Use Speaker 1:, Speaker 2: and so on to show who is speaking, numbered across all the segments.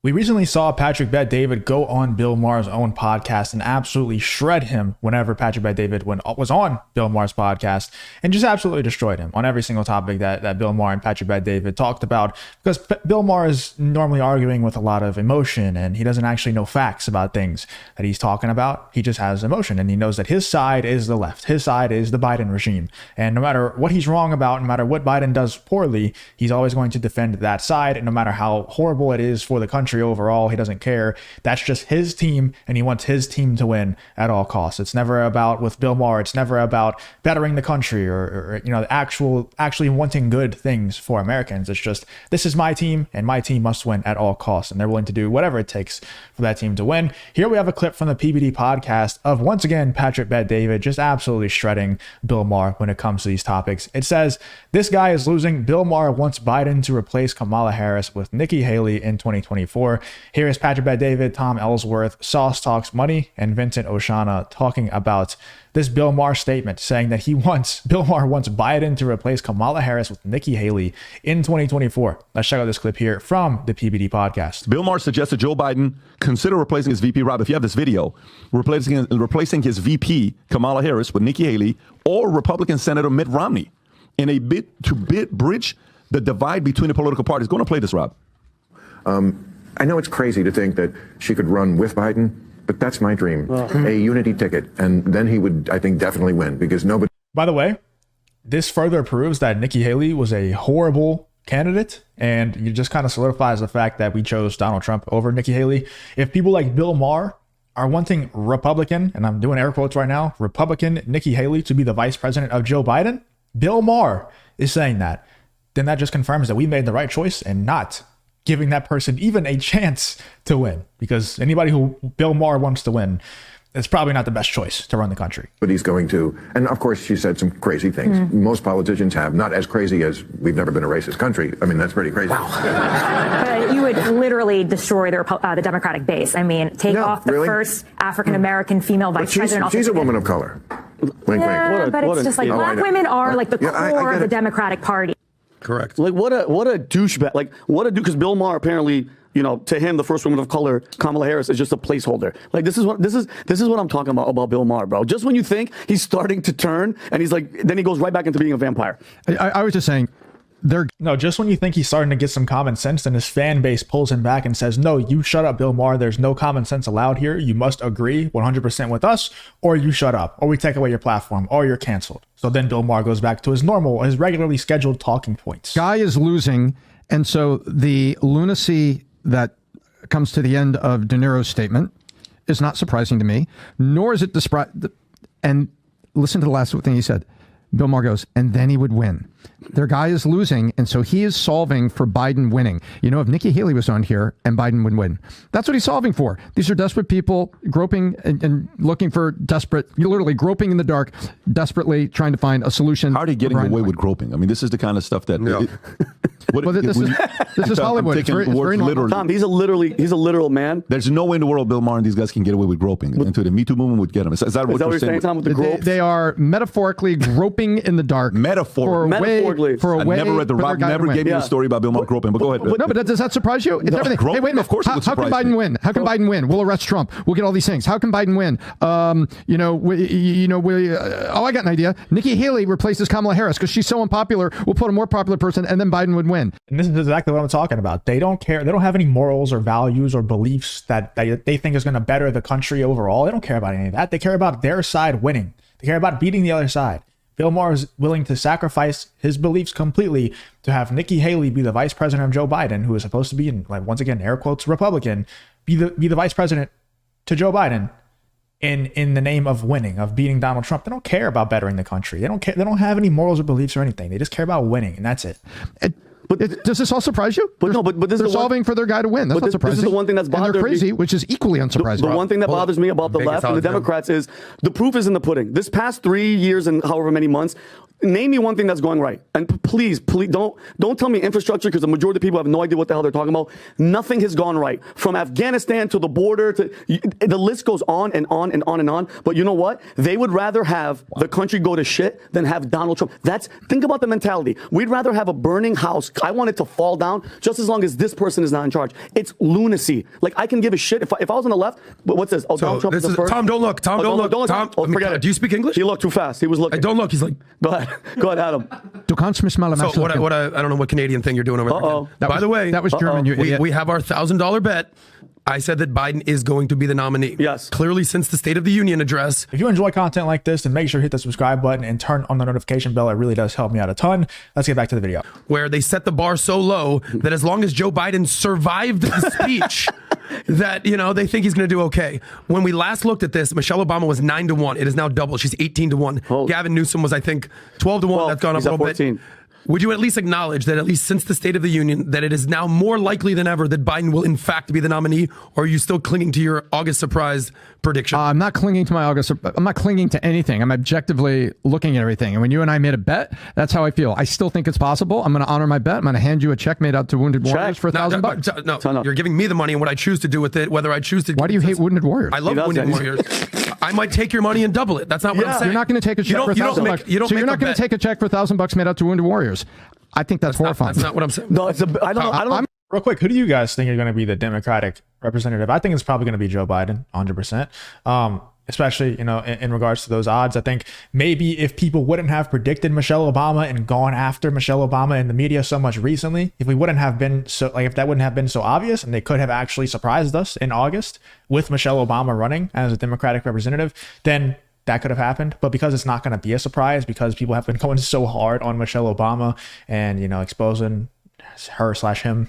Speaker 1: We recently saw Patrick Bet-David go on Bill Maher's own podcast and absolutely shred him whenever Patrick Bet-David was on Bill Maher's podcast, and just absolutely destroyed him on every single topic that Bill Maher and Patrick Bet-David talked about, because Bill Maher is normally arguing with a lot of emotion and he doesn't actually know facts about things that he's talking about. He just has emotion and he knows that his side is the left. His side is the Biden regime. And no matter what he's wrong about, no matter what Biden does poorly, he's always going to defend that side. And no matter how horrible it is for the country overall, he doesn't care. That's just his team, and he wants his team to win at all costs. It's never about, with Bill Maher, it's never about bettering the country or actually wanting good things for Americans. It's just, this is my team and my team must win at all costs, and they're willing to do whatever it takes for that team to win. Here we have a clip from the PBD podcast of, once again, Patrick Bet-David just absolutely shredding Bill Maher when it comes to these topics. It says, "This guy is losing. Bill Maher wants Biden to replace Kamala Harris with Nikki Haley in 2024. Here is Patrick Bet-David, Tom Ellsworth, Sauce Talks Money, and Vincent Oshana talking about this Bill Maher statement, saying that Bill Maher wants Biden to replace Kamala Harris with Nikki Haley in 2024. Let's check out this clip here from the PBD podcast.
Speaker 2: Bill Maher suggested Joe Biden consider replacing his VP. Rob, if you have this video, replacing his VP, Kamala Harris, with Nikki Haley or Republican Senator Mitt Romney in a bid to bridge the divide between the political parties. Go on and play this, Rob.
Speaker 3: I know it's crazy to think that she could run with Biden, but that's my dream. A unity ticket. And then he would, I think, definitely win, because nobody...
Speaker 1: By the way, this further proves that Nikki Haley was a horrible candidate, and it just kind of solidifies the fact that we chose Donald Trump over Nikki Haley. If people like Bill Maher are wanting Republican, and I'm doing air quotes right now, Republican Nikki Haley to be the vice president of Joe Biden, Bill Maher is saying that, then that just confirms that we made the right choice and not giving that person even a chance to win, because anybody who Bill Maher wants to win, it's probably not the best choice to run the country.
Speaker 3: But he's going to, and of course she said some crazy things. Most politicians have, not as crazy as we've never been a racist country. I mean, that's pretty crazy.
Speaker 4: Wow. But you would literally destroy the Democratic base. I mean, take off the first African-American female vice president.
Speaker 3: She's a woman of color. Wink,
Speaker 4: yeah,
Speaker 3: wink.
Speaker 4: but it's just like black women are like the core of the Democratic Party.
Speaker 5: Correct. Like what a douchebag. Like what a because Bill Maher apparently, you know, to him the first woman of color, Kamala Harris, is just a placeholder. Like this is what I'm talking about Bill Maher, bro. Just when you think he's starting to turn, and he's like, then he goes right back into being a vampire.
Speaker 6: I was just saying.
Speaker 1: Just when you think he's starting to get some common sense, then his fan base pulls him back and says, no, you shut up, Bill Maher. There's no common sense allowed here. You must agree 100% with us, or you shut up, or we take away your platform, or you're canceled. So then Bill Maher goes back to his regularly scheduled talking points.
Speaker 6: Guy is losing, and so the lunacy that comes to the end of De Niro's statement is not surprising to me, nor is it and listen to the last thing he said. Bill Maher goes, and then he would win. Their guy is losing, and so he is solving for Biden winning. You know, if Nikki Haley was on here and Biden would win, that's what he's solving for. These are desperate people groping and looking for you're literally groping in the dark, desperately trying to find a solution.
Speaker 2: How are they getting away with groping? I mean, this is the kind of stuff that...
Speaker 6: This is Hollywood. It's very
Speaker 2: literally.
Speaker 5: Tom, he's a literal man.
Speaker 2: There's no way in the world Bill Maher and these guys can get away with groping until the Me Too movement would get him. Is that what you're saying,
Speaker 5: Tom, with the gropes?
Speaker 6: They are metaphorically groping in the dark.
Speaker 5: Metaphorically.
Speaker 6: For a way.
Speaker 2: I never read Rob never gave me the story about Bill Maher groping, but go ahead.
Speaker 6: No, but does that surprise you? It's everything.
Speaker 2: Groping,
Speaker 6: hey, wait a minute.
Speaker 2: Of course
Speaker 6: how can Biden win? How can Biden win? We'll arrest Trump. We'll get all these things. How can Biden win? I got an idea. Nikki Haley replaces Kamala Harris because she's so unpopular. We'll put a more popular person, and then Biden would win.
Speaker 1: And this is exactly what I'm talking about. They don't care. They don't have any morals or values or beliefs that they think is going to better the country overall. They don't care about any of that. They care about their side winning. They care about beating the other side. Bill Maher is willing to sacrifice his beliefs completely to have Nikki Haley be the vice president of Joe Biden, who is supposed to be, once again, air quotes, Republican, be the vice president to Joe Biden in the name of winning, of beating Donald Trump. They don't care about bettering the country. They don't care. They don't have any morals or beliefs or anything. They just care about winning, and that's it.
Speaker 6: But does this all surprise you?
Speaker 5: But this
Speaker 6: they're
Speaker 5: is
Speaker 6: solving for their guy to win. That's not surprising.
Speaker 5: This is the one thing that's bothering me.
Speaker 6: And they're crazy, which is equally unsurprising.
Speaker 5: The one thing that bothers me about the left and the Democrats is the proof is in the pudding. This past 3 years and however many months, name me one thing that's going right. And please don't tell me infrastructure, because the majority of people have no idea what the hell they're talking about. Nothing has gone right. From Afghanistan to the border to the list goes on and on and on and on. But you know what? They would rather have the country go to shit than have Donald Trump. Think about the mentality. We'd rather have a burning house I want it to fall down just as long as this person is not in charge. It's lunacy. Like, I can give a shit if I was on the left. But what's this? Oh,
Speaker 7: So
Speaker 5: Donald Trump
Speaker 7: this
Speaker 5: is the
Speaker 7: is
Speaker 5: first.
Speaker 7: Tom. Don't look. Tom. Don't look. Tom.
Speaker 5: Oh, forget it.
Speaker 7: Do you speak English?
Speaker 5: He looked too fast. He was looking.
Speaker 7: Don't look. He's like.
Speaker 5: Go ahead. Go ahead, Adam.
Speaker 6: Du kannst mich mal
Speaker 7: So what? I don't know what Canadian thing you're doing over there.
Speaker 5: Uh-oh.
Speaker 7: By the way,
Speaker 6: that was German. You idiot.
Speaker 7: we have our $1,000 bet. I said that Biden is going to be the nominee.
Speaker 5: Yes.
Speaker 7: Clearly, since the State of the Union address.
Speaker 1: If you enjoy content like this, then make sure to hit the subscribe button and turn on the notification bell. It really does help me out a ton. Let's get back to the video.
Speaker 7: Where they set the bar so low that as long as Joe Biden survived the speech, that, they think he's going to do okay. When we last looked at this, Michelle Obama was 9-1. It is now double. She's 18-1.
Speaker 5: Oh.
Speaker 7: Gavin Newsom was, I think, 12-1. That's gone up a little
Speaker 5: 14.
Speaker 7: bit. Would you at least acknowledge that, at least since the State of the Union, that it is now more likely than ever that Biden will in fact be the nominee? Or are you still clinging to your August surprise prediction?
Speaker 6: I'm not clinging to my August. I'm not clinging to anything. I'm objectively looking at everything. And when you and I made a bet, that's how I feel. I still think it's possible. I'm going to honor my bet. I'm going to hand you a check made out to Wounded Warriors for $1,000.
Speaker 7: No, you're giving me the money and what I choose to do with it, whether I choose to.
Speaker 6: Why do you hate Wounded Warriors?
Speaker 7: I love Wounded Warriors. I might take your money and double it. That's not what I'm saying.
Speaker 6: You're not going to take a check for $1,000. So you're not going to take a check for $1,000 made out to Wounded Warriors. I think that's horrifying.
Speaker 7: That's not what I'm saying.
Speaker 5: No, I don't know.
Speaker 1: Real quick, who do you guys think are going to be the Democratic representative? I think it's probably going to be Joe Biden, 100%. Especially, in regards to those odds. I think maybe if people wouldn't have predicted Michelle Obama and gone after Michelle Obama in the media so much recently, if that wouldn't have been so obvious, and they could have actually surprised us in August with Michelle Obama running as a Democratic representative, then that could have happened. But because it's not going to be a surprise, because people have been going so hard on Michelle Obama and, exposing her/him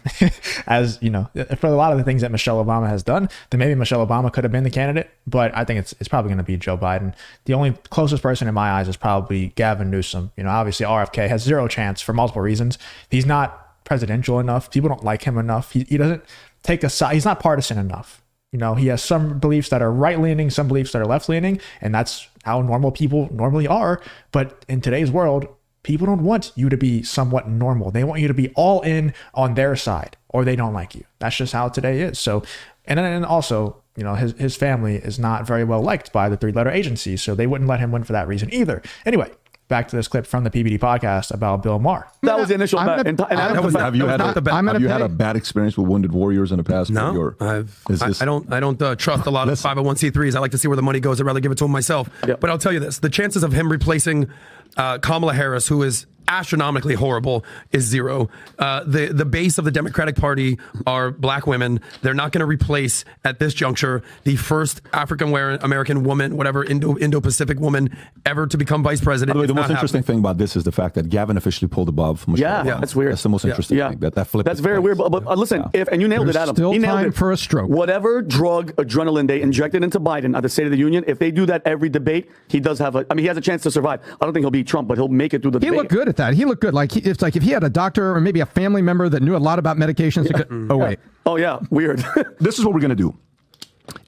Speaker 1: as, for a lot of the things that Michelle Obama has done, then maybe Michelle Obama could have been the candidate. But I think it's probably going to be Joe Biden. The only closest person in my eyes is probably Gavin Newsom. Obviously RFK has zero chance for multiple reasons. He's not presidential enough. People don't like him enough. He doesn't take a side. He's not partisan enough. He has some beliefs that are right-leaning, some beliefs that are left-leaning, and that's how normal people normally are. But in today's world, people don't want you to be somewhat normal. They want you to be all in on their side, or they don't like you. That's just how today is. So, and also, his family is not very well liked by the three-letter agency, so they wouldn't let him win for that reason either. Anyway, back to this clip from the PBD podcast about Bill Maher.
Speaker 5: That was the initial bet.
Speaker 2: Have you had a bad experience with Wounded Warriors in the past?
Speaker 7: No, I don't trust a lot of 501c3s. I like to see where the money goes. I'd rather give it to him myself. Yep. But I'll tell you this: the chances of him replacing Kamala Harris, who is astronomically horrible, is zero. The base of the Democratic Party are black women. They're not going to replace at this juncture the first African American woman, whatever Indo-Pacific woman ever to become vice president.
Speaker 2: By the way, the most interesting thing about this is the fact that Gavin officially pulled above Michelle Obama.
Speaker 5: That's weird.
Speaker 2: That's the most interesting thing. That flip.
Speaker 5: That's very weird. But listen, and you nailed it, Adam.
Speaker 6: Still
Speaker 5: he nailed
Speaker 6: time
Speaker 5: it.
Speaker 6: for a stroke.
Speaker 5: Whatever drug adrenaline they injected into Biden at the State of the Union, if they do that every debate, he does have he has a chance to survive. I don't think he'll beat Trump, but he'll make it through the debate.
Speaker 6: He looked good at that. He looked good. It's like if he had a doctor or maybe a family member that knew a lot about medications. Oh, wait.
Speaker 5: Oh, yeah. Weird.
Speaker 2: This is what we're going to do.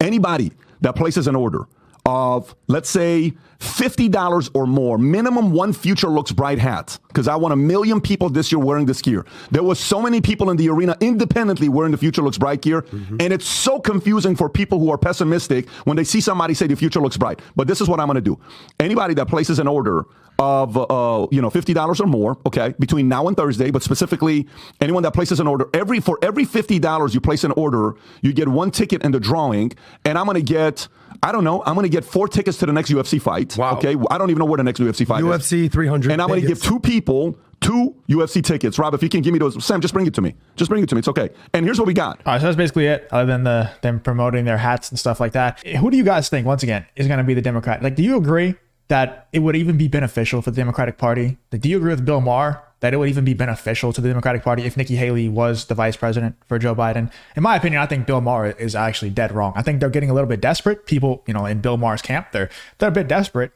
Speaker 2: Anybody that places an order of, let's say, $50 or more, minimum one Future Looks Bright hat, because I want 1 million people this year wearing this gear. There was so many people in the arena independently wearing the Future Looks Bright gear, and it's so confusing for people who are pessimistic when they see somebody say the future looks bright. But this is what I'm going to do. Anybody that places an order of $50 or more, okay, between now and Thursday, but specifically anyone that places an order, for every $50 you place an order, you get one ticket in the drawing, and I'm going to get 4 tickets to the next UFC fight.
Speaker 7: Wow.
Speaker 2: Okay, I don't even know where the next UFC fight is.
Speaker 7: UFC 300.
Speaker 2: And I'm going to give 2 people 2 UFC tickets. Rob, if you can give me those. Sam, just bring it to me. It's okay. And here's what we got.
Speaker 1: All right, so that's basically it, other than them promoting their hats and stuff like that. Who do you guys think, once again, is going to be the Democrat? Like, do you agree that it would even be beneficial for the Democratic Party? Like, do you agree with Bill Maher that it would even be beneficial to the Democratic Party if Nikki Haley was the vice president for Joe Biden? In my opinion, I think Bill Maher is actually dead wrong. I think they're getting a little bit desperate. People, in Bill Maher's camp, they're a bit desperate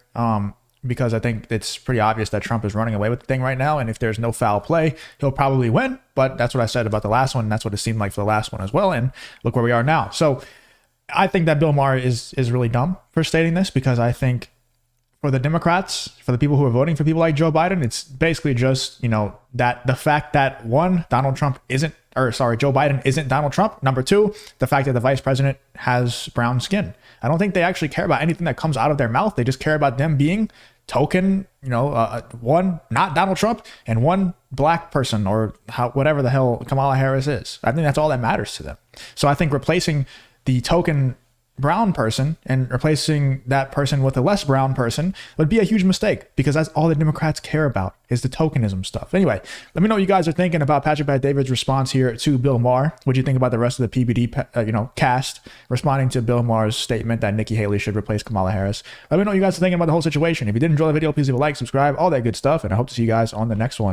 Speaker 1: because I think it's pretty obvious that Trump is running away with the thing right now. And if there's no foul play, he'll probably win. But that's what I said about the last one. And that's what it seemed like for the last one as well. And look where we are now. So I think that Bill Maher is really dumb for stating this, because I think for the Democrats, for the people who are voting for people like Joe Biden, it's basically just, that the fact that Joe Biden isn't Donald Trump. Number 2, the fact that the vice president has brown skin. I don't think they actually care about anything that comes out of their mouth. They just care about them being token, one not Donald Trump and one black person, or whatever the hell Kamala Harris is. I think that's all that matters to them. So I think replacing the token brown person and replacing that person with a less brown person would be a huge mistake, because that's all the Democrats care about is the tokenism stuff. Anyway, let me know what you guys are thinking about Patrick Bet-David's response here to Bill Maher. What do you think about the rest of the PBD, cast responding to Bill Maher's statement that Nikki Haley should replace Kamala Harris? Let me know what you guys are thinking about the whole situation. If you did enjoy the video, please leave a like, subscribe, all that good stuff, and I hope to see you guys on the next one.